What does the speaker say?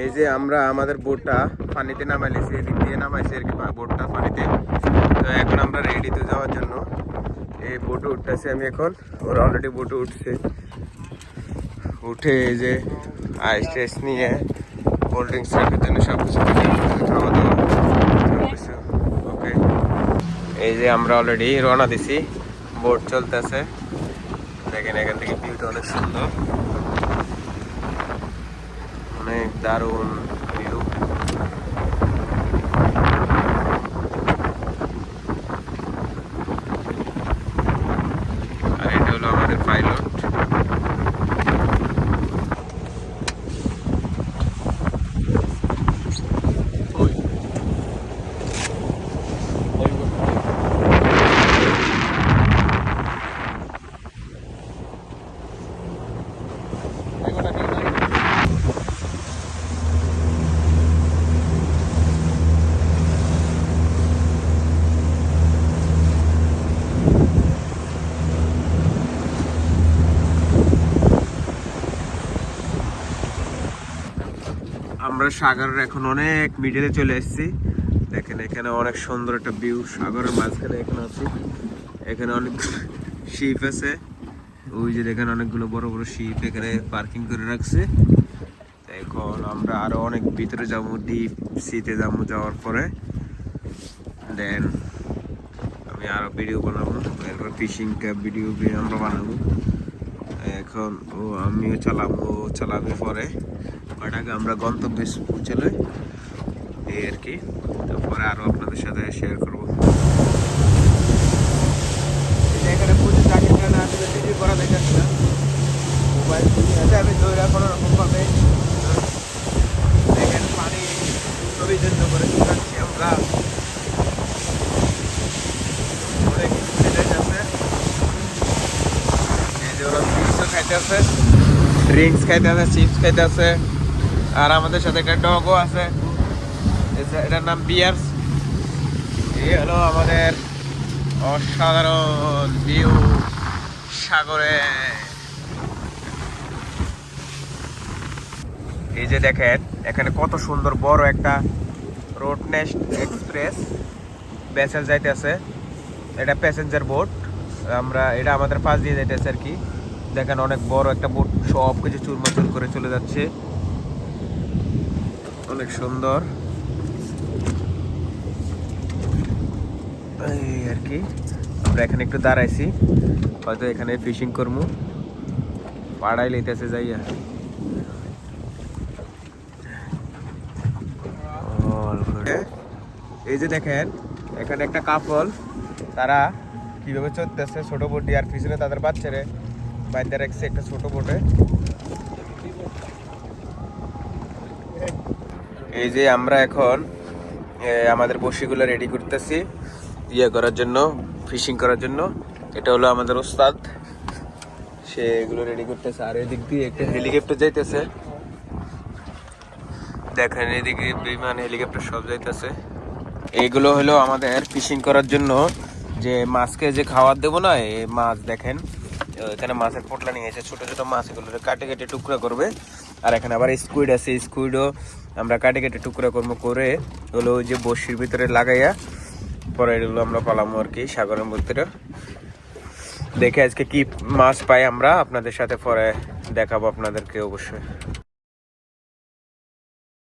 এই যে আমরা আমাদের বোটটা পানিতে নামাইছি, এদিক দিয়ে নামাইছি আর কি বোটটা পানিতে। তো এখন আমরা রেডি তো যাওয়ার জন্য এই বোটে উঠতেছি আমি এখন। ওরা অলরেডি বোটে উঠছে, উঠে এই যে আইস টাইস নিয়ে কোল্ড ড্রিঙ্কস রাখার জন্য সব কিছু খাওয়া দাওয়া সবকিছু ওকে। এই যে আমরা অলরেডি রওনা দিছি, বোট চলতেছে। দেখেন এখান থেকে ভিউটা অনেক সুন্দর, অনেক দারুণ ভিউ। আর এটা হলো আমাদের পাইলট। আমরা সাগরের এখন অনেক মিডিলে চলে এসেছি। দেখেন এখানে অনেক সুন্দর একটা ভিউ, সাগরের মাঝখানে এখন আছি। এখানে অনেক শিপ আছে, ওই যে দেখেন অনেকগুলো বড় বড় শিপ এখানে পার্কিং করে রাখছে। এখন আমরা আরো অনেক ভিতরে যাবো, ডিপ সিতে যাবো। যাওয়ার পরে দেন আমি আরো ভিডিও বানাবো, এরপর ফিশিং ক্যাপ ভিডিও আমরা বানাবো। এখন আমিও চালাবে পরে, বাট আগে আমরা গন্তব্যে পৌঁছালে এই আর কি। তারপরে আরো আপনাদের সাথে শেয়ার করবো। এখানে প্রচুর চাকরির কারণে আসলে ভিডিও করা দেখাচ্ছি না, মোবাইল আছে আমি দৌড়া কোনো রকম ভাবে দেখেন পানি ছবি জন্য করে শুকাচ্ছি আমরা। অনেক আছে, এই যে ওরা ফিশও খাইতে আছে, ড্রিঙ্কস খাইতে আছে, চিপস খাইতে আছে। আর আমাদের সাথে একটা ডগও আছে, এটার নাম বিয়ার্স। এই হলো আমাদের অসাধারণ ভিউ সাগরে। এই যে দেখেন এখানে কত সুন্দর বড় একটা রোড নেস্ট এক্সপ্রেস ভেসেল যাইতেছে। এটা প্যাসেঞ্জার বোট, এটা আমাদের পাশ দিয়ে যাইতেছে আর কি। দেখেন অনেক বড় একটা বোট, সব কিছু চুরমাচুর করে চলে যাচ্ছে, অনেক সুন্দর এই আর কি। আমরা এখানে একটু দাঁড়াইছি, হয়তো এখানে ফিশিং করবো, পাড়াই লইতেছে যাইয়া। এই যে দেখেন এখানে একটা কাপল, তারা কিভাবে চলতেছে ছোট বোট আর পিছনে তাদের বাচ্চারে বাইরে রাখছে একটা ছোট বোটে। এই যে আমরা এখন আমাদের বড়শিগুলো রেডি করতেছি করার জন্য, ফিশিং করার জন্য। এটা হলো আমাদের ওস্তাদ, সে এগুলো রেডি করতেছে। আর এদিক দিয়ে একটা হেলিকপ্টার যাইতেছে, দেখেন এদিকে বিমান হেলিকপ্টার সব যাইতেছে। এইগুলো হলো আমাদের ফিশিং করার জন্য যে মাছকে যে খাবার দেবো না, এই মাছ দেখেন এখানে মাছের পোটলা নিয়ে এসে ছোট ছোট মাছ, এগুলো কাটে কেটে টুকরা করবে। আর এখানে আবার স্কুইড আছে, স্কুইডও আমরা কাটে কেটে টুকরা করবো, করে হলো ওই যে বড়শির ভিতরে লাগাইয়া পরে এগুলো আমরা পালামো আর কি সাগরের ভিতরে। দেখে আজকে কি মাছ পাই আমরা আপনাদের সাথে পরে দেখাবো আপনাদেরকে অবশ্যই।